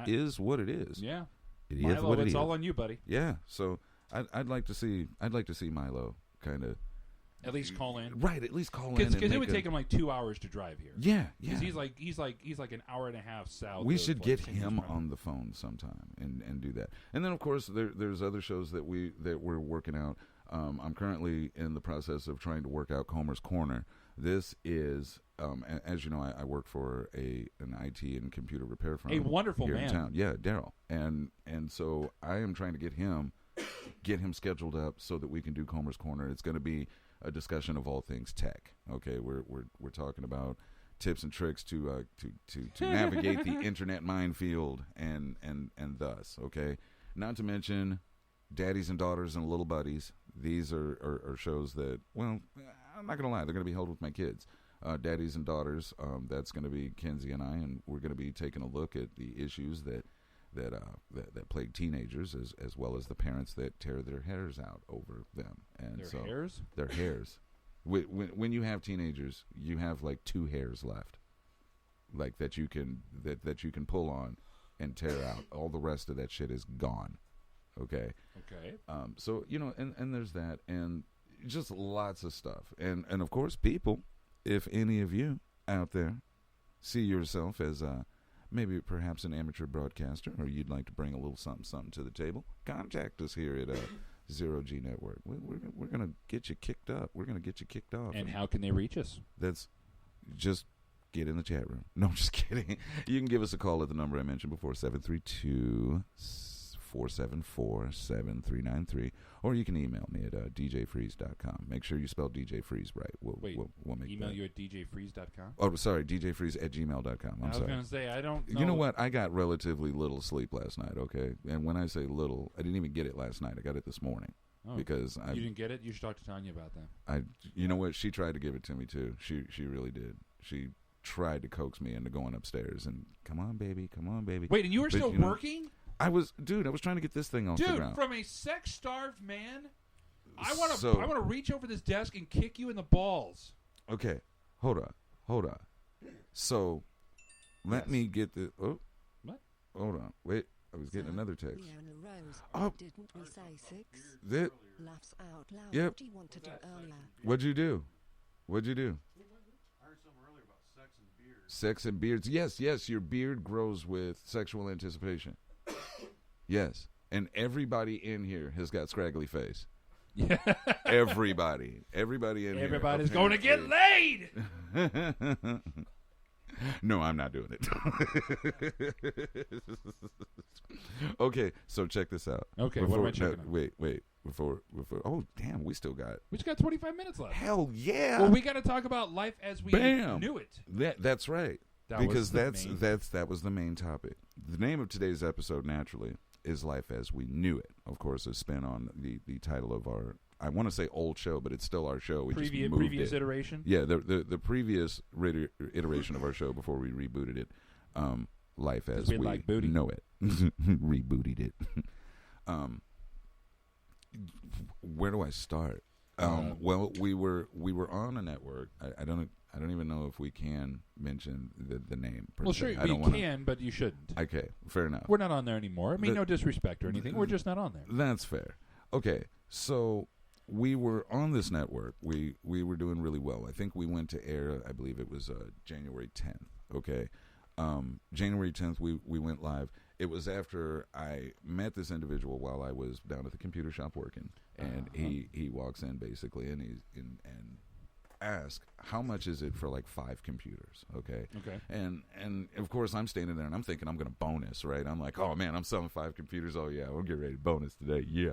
is what it is. Yeah. It Milo, is what it it's is. all on you, buddy. Yeah. So I'd like to see Milo kind of At least call in. right. At least call in Because and it would take him like 2 hours to drive here. Yeah. Because he's like an hour and a half south. We of, should like, get St. him Louis County. on the phone sometime and do that. And then of course there's other shows that we're working out. I'm currently in the process of trying to work out Comer's Corner. This is as you know, I work for an IT and computer repair firm. A wonderful here man. in town. Yeah, Daryl. And so I am trying to get him scheduled up so that we can do Comer's Corner. It's going to be a discussion of all things tech. Okay, we're talking about tips and tricks to navigate the internet minefield and thus, okay? Not to mention Daddies and Daughters and Little Buddies. These are shows that, well, I'm not going to lie, they're going to be held with my kids. Daddies and Daughters, that's going to be Kenzie and I, and we're going to be taking a look at the issues that plague teenagers, as well as the parents that tear their hairs out over them. And Their so hairs? Their hairs. When you have teenagers, you have like 2 hairs left, like that you can pull on and tear out. All the rest of that shit is gone. Okay. Okay. So you know, and there's that, and just lots of stuff, and of course, people. If any of you out there see yourself as maybe perhaps an amateur broadcaster, or you'd like to bring a little something to the table, contact us here at Zero G Network. We're going to get you kicked up. We're going to get you kicked off. And how can they reach us? That's just get in the chat room. No, I'm just kidding. You can give us a call at the number I mentioned before, 732-474-7393, or you can email me at djfreeze.com. Make sure you spell DJ Freeze right. We'll make email that. you at djfreeze.com? Oh, sorry, djfreeze@gmail.com. I was sorry. going to say, I don't know. You know what? I got relatively little sleep last night, okay? And when I say little, I didn't even get it last night. I got it this morning. Oh, because you didn't get it? You should talk to Tanya about that. You know what? She tried to give it to me, too. She really did. She tried to coax me into going upstairs and, come on, baby. Wait, and you were still working? I was trying to get this thing off the ground. Dude, from a sex-starved man, I want to reach over this desk and kick you in the balls. Okay, hold on. So, let me get the. Oh, what? Hold on, wait. I was getting another text. Leona Rose, didn't we say 6? That. Laughs out loud. Yep. What do you want to do earlier? What'd you do? I heard something earlier about sex and beards. Sex and beards. Yes. Your beard grows with sexual anticipation. Yes, and everybody in here has got scraggly face. Yeah. Everybody in here. Everybody's going to get laid. No, I'm not doing it. Okay, so check this out. Okay, what am I checking out? Wait. Before. Oh, damn, we still got. We just got 25 minutes left. Hell yeah. Well, we got to talk about life as we knew it. That's right. That was the main topic. The name of today's episode, naturally, is Life as We Knew It. Of course, a spin on the title of our, I want to say old show, but it's still our show. We just moved previous it. iteration? Yeah, the previous iteration of our show before we rebooted it. Life as we like booty. know it. Rebooted it. Where do I start? Well, we were on a network. I don't even know if we can mention the name. Well, sure, we can, but you shouldn't. Okay, fair enough. We're not on there anymore. I mean, no disrespect or anything. We're just not on there. That's fair. Okay, so we were on this network. We were doing really well. I think we went to air, I believe it was January 10th. Okay, January 10th we went live. It was after I met this individual while I was down at the computer shop working, and he walks in basically, and he's and asks, how much is it for like 5 computers? Okay. And of course I'm standing there and I'm thinking I'm going to bonus, right? I'm like, oh man, I'm selling 5 computers. Oh yeah, we'll get ready to bonus today. Yeah.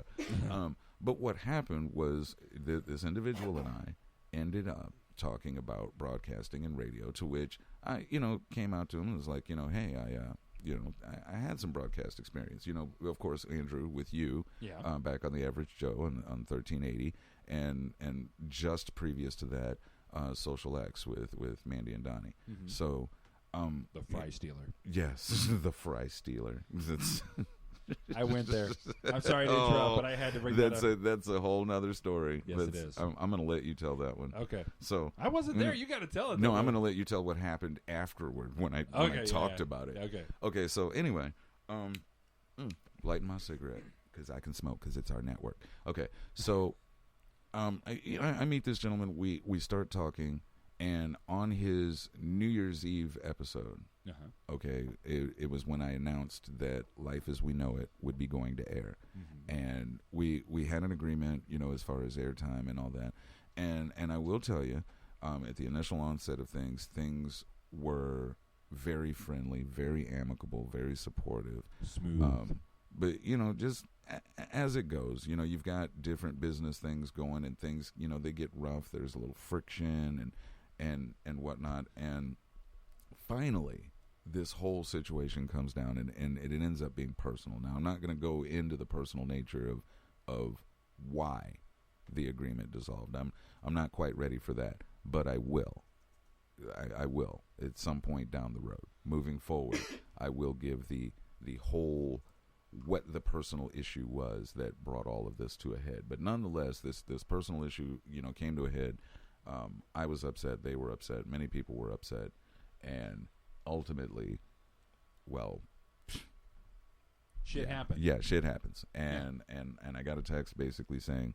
But what happened was this individual and I ended up talking about broadcasting and radio, to which I, came out to him and was like, hey, I had some broadcast experience. Of course, Andrew, with you, back on the Average Joe on 1380, and just previous to that, Social X with Mandy and Donnie. Mm-hmm. So, the Fry Stealer. Yes, the Fry Stealer. I went there. I'm sorry to interrupt, but I had to bring that up. That's a whole nother story. Yes, it is. I'm going to let you tell that one. Okay. So I wasn't there. You got to tell it. No, I'm going to let you tell what happened afterward when I talked about it. Okay. Okay. So anyway, Um, lighting my cigarette because I can smoke because it's our network. Okay, so I meet this gentleman. We start talking, and on his New Year's Eve episode, okay, it was when I announced that Life as We Know It would be going to air, and we had an agreement, as far as airtime and all that, and I will tell you, at the initial onset of things were very friendly, very amicable, very supportive, smooth. but just as it goes, you've got different business things going, and things, they get rough. There's a little friction and whatnot, and finally, this whole situation comes down, and it ends up being personal. Now, I'm not going to go into the personal nature of why the agreement dissolved. I'm not quite ready for that, but I will. I will at some point down the road. Moving forward, I will give the whole what the personal issue was that brought all of this to a head. But nonetheless, this personal issue, came to a head. I was upset. They were upset. Many people were upset, and ultimately, well, shit happened. Yeah, shit happens. And I got a text basically saying,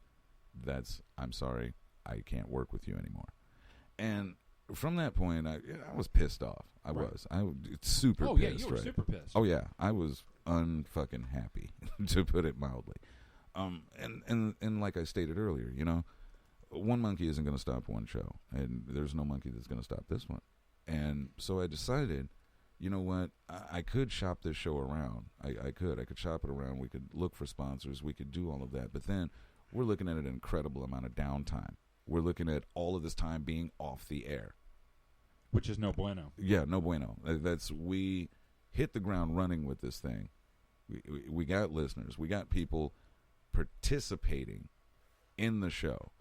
I'm sorry, I can't work with you anymore. And from that point, I was pissed off. I was super pissed. Oh, yeah, you were super pissed. Oh, yeah. I was unfucking happy, to put it mildly. And like I stated earlier, one monkey isn't going to stop one show, and there's no monkey that's going to stop this one. And so I decided, you know what, I could shop this show around. I could shop it around. We could look for sponsors. We could do all of that. But then we're looking at an incredible amount of downtime. We're looking at all of this time being off the air. Which is no bueno. Yeah, no bueno. We hit the ground running with this thing. We got listeners. We got people participating in the show.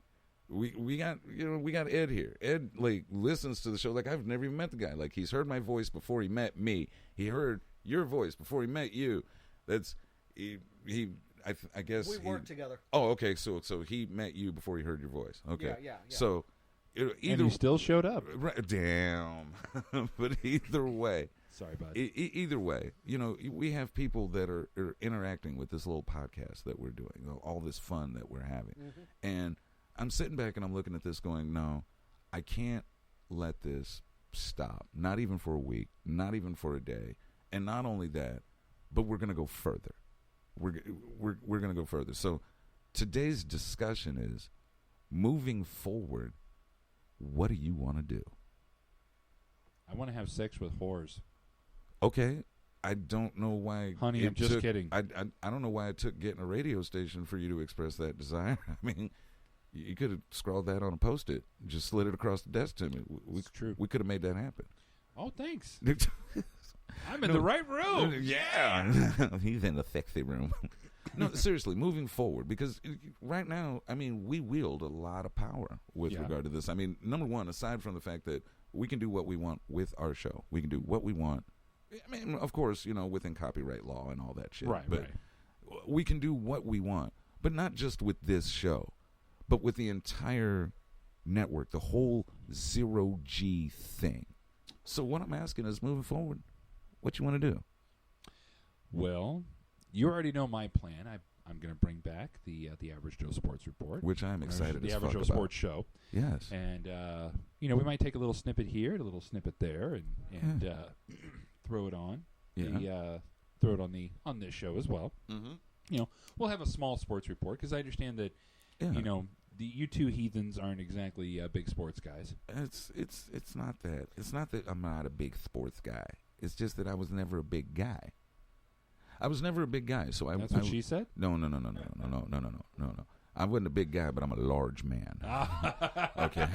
We got Ed here. Ed listens to the show like I've never even met the guy. Like, he's heard my voice before he met me. He heard your voice before he met you. I guess we worked together. Oh, okay. So he met you before he heard your voice. Okay. Yeah. So and he still showed up. Right, damn. But either way. Sorry, bud. Either way, we have people that are interacting with this little podcast that we're doing, all this fun that we're having. And I'm sitting back and I'm looking at this going, no, I can't let this stop. Not even for a week, not even for a day. And not only that, but we're going to go further. We're going to go further. So today's discussion is, moving forward, what do you want to do? I want to have sex with whores. Okay. I don't know why. Honey, I'm just kidding. I don't know why it took getting a radio station for you to express that desire. I mean, you could have scrawled that on a Post-it, just slid it across the desk to me. It's true. We could have made that happen. Oh, thanks. I'm in the right room. Yeah. He's in the sexy room. No, seriously, moving forward, because right now, I mean, we wield a lot of power with regard to this. I mean, number one, aside from the fact that we can do what we want with our show, we can do what we want. I mean, of course, within copyright law and all that shit. Right, but we can do what we want, but not just with this show, but with the entire network, the whole zero-G thing. So what I'm asking is, moving forward, what you want to do? Well, you already know my plan. I'm going to bring back the Average Joe Sports Report, which I'm excited the as Average fuck Joe about. Sports Show. Yes, and we might take a little snippet here, a little snippet there, and throw it on. Yeah. Throw it on this show as well. Mm-hmm. We'll have a small sports report because I understand that you two heathens aren't exactly big sports guys. It's not that. It's not that I'm not a big sports guy. It's just that I was never a big guy. I was never a big guy, so That's what she said? No. I wasn't a big guy, but I'm a large man. Okay.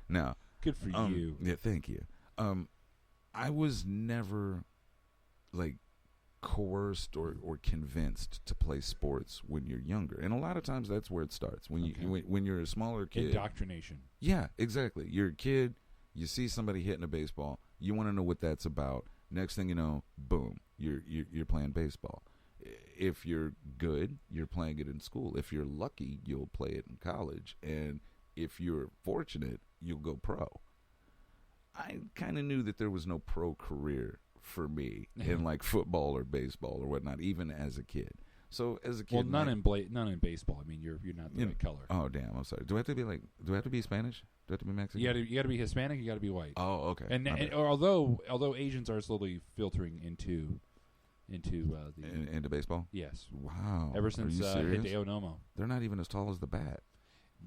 Now, good for you. Yeah, thank you. I was never coerced or convinced to play sports when you're younger, and a lot of times that's where it starts. When you're a smaller kid, indoctrination. Yeah, exactly. You're a kid. You see somebody hitting a baseball. You want to know what that's about. Next thing you know, boom, you're playing baseball. If you're good, you're playing it in school. If you're lucky, you'll play it in college, and if you're fortunate, you'll go pro. I kind of knew that there was no pro career for me in like football or baseball or whatnot, even as a kid. So as a kid, well, none in baseball. I mean, you're not the right color. Oh damn! I'm sorry. Do I have to be Spanish? Do I have to be Mexican? You got to be Hispanic. You got to be white. Oh, okay. And although Asians are slowly filtering into into baseball. Yes. Wow. Ever since Hideo Nomo. They're not even as tall as the bat.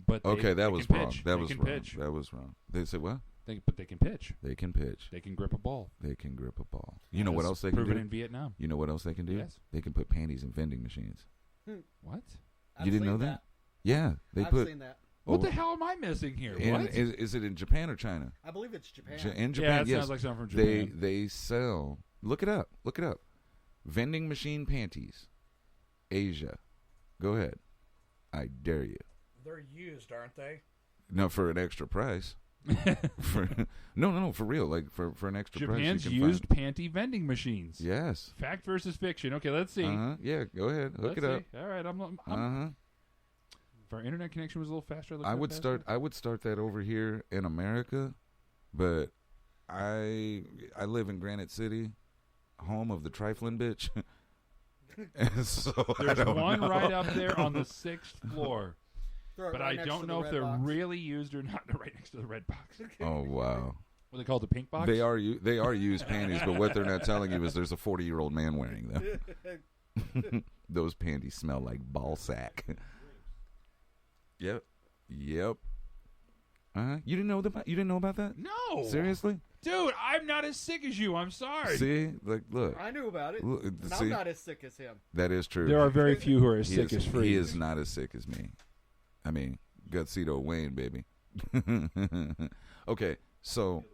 But that was wrong. Pitch. That they was can wrong. Pitch. That was wrong. They said what? But they can pitch. They can pitch. They can grip a ball. They can grip a ball. You know what else they can do? Proven in Vietnam. You know what else they can do? Yes. They can put panties in vending machines. What? You didn't know that? Yeah, they I've put. seen that. What the hell am I missing here? What? Is it in Japan or China? I believe it's Japan. In Japan, yeah, it yes. sounds like something from Japan. They sell. Look it up. Vending machine panties. Asia. Go ahead. I dare you. They're used, aren't they? No, for an extra price. No, for real. Like for an extra Japan's price. Japan's used panty vending machines. Yes. Fact versus fiction. Okay, let's see. Yeah, go ahead. Hook it up. All right, I'm if our internet connection was a little faster, I would start that over here in America, but I live in Granite City, home of the trifling bitch. And so there's one know. right up there on the 6th floor. But right I don't know if they're really used or not. They're right next to the red box. Oh wow! What they call the pink box? They are used panties, but what they're not telling you is there's a 40-year-old man wearing them. Those panties smell like ball sack. Yep. You didn't know about that? No. Seriously? Dude, I'm not as sick as you. I'm sorry. See, look. I knew about it. Look, and see? I'm not as sick as him. That is true. There are very few who are as sick as Free. He is not as sick as me. I mean, Gutsito Wayne, baby. Okay, so,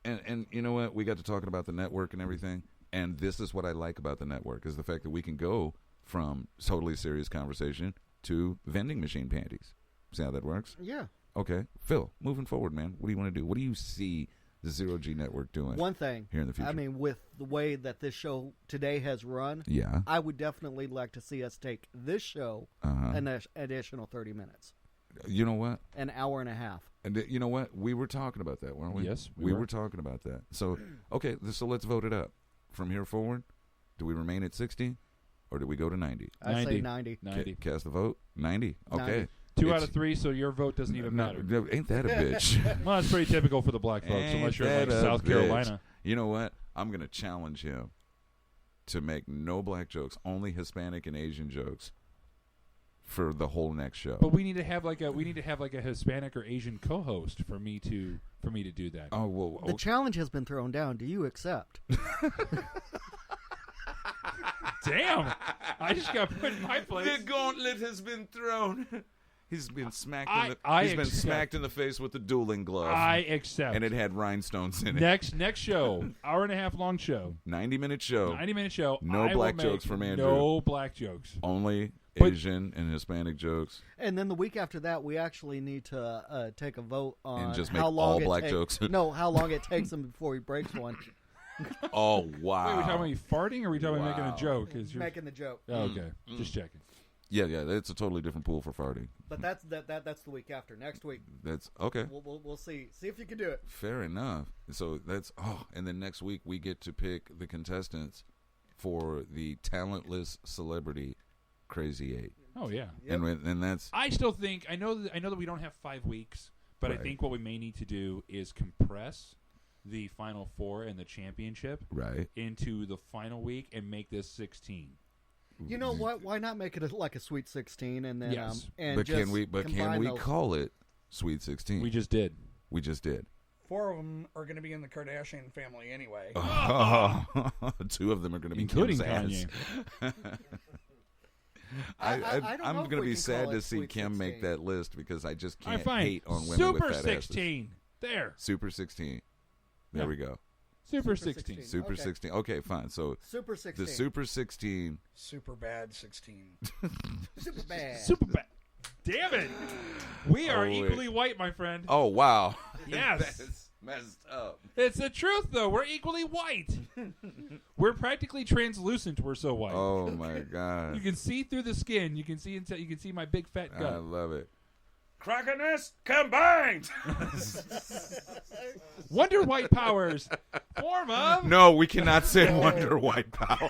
and you know what? We got to talking about the network and everything, and this is what I like about the network, is the fact that we can go from totally serious conversation to vending machine panties. See how that works? Yeah. Okay. Phil, moving forward, man, what do you want to do? What do you see the Zero G Network doing One thing. here in the future? I mean, with the way that this show today has run, yeah. I would definitely like to see us take this show an additional 30 minutes. You know what? An hour and a half. And you know what? We were talking about that, weren't we? Yes, we were talking about that. So, okay, so let's vote it up. From here forward, do we remain at 60 or do we go to 90? I say 90. 90. Cast the vote? 90. Okay. 90. 2 out of 3, so your vote doesn't even matter. Ain't that a bitch? Well, that's pretty typical for the black folks, unless you're in like South Carolina. You know what? I'm going to challenge him to make no black jokes, only Hispanic and Asian jokes for the whole next show. But we need to have like a Hispanic or Asian co-host for me to do that. Oh well, The challenge has been thrown down. Do you accept? Damn! I just got put in my place. The gauntlet has been thrown. He's been smacked. Been smacked in the face with the dueling glove. I accept. And it had rhinestones in it. Next show, hour and a half long show, 90-minute show. 90-minute show. No black jokes from Andrew. No black jokes. Only Asian and Hispanic jokes. And then the week after that, we actually need to take a vote on And just make how long all black jokes. No, how long it takes him before he breaks one. Oh wow! Wait, are we talking about me farting, or are we talking about making a joke? Making the joke. Oh, okay, just checking. Yeah, it's a totally different pool for farting. But that's the week after. Next week, that's okay. We'll see if you can do it. Fair enough. So that's and then next week we get to pick the contestants for the talentless celebrity Crazy 8. Oh yeah, Yep. And that's. I still think I know that we don't have 5 weeks, but Right. I think what we may need to do is compress the Final Four and the championship Right. into the final week and make this 16. You know what? Why not make it like a Sweet 16 and then Yes. and But just can we combine those. call it Sweet 16? We just did. We just did. 4 of them are going to be in the Kardashian family anyway. 2 of them are going to be Including Kim's ass. I don't know I'm if going to we be can sad call to it see Sweet Kim make 16. that list because I just All right, can't fine. hate on women Super with fat 16. There. Super 16. There Yeah. we go. Super Super 16. 16. Super Okay. 16. Okay, fine. So Super 16. the Super 16. Super bad 16. Super bad. Super bad. Damn it. We are Oh, wait. equally white, my friend. Oh, wow. Yes. That's messed up. It's the truth, though. We're equally white. We're practically translucent. We're so white. Oh, my You God. can see through the skin. You can see inside. You can see my big fat I gut. love it. Crocodness combined. Wonder White powers. Form of. No, we cannot say Wonder White power.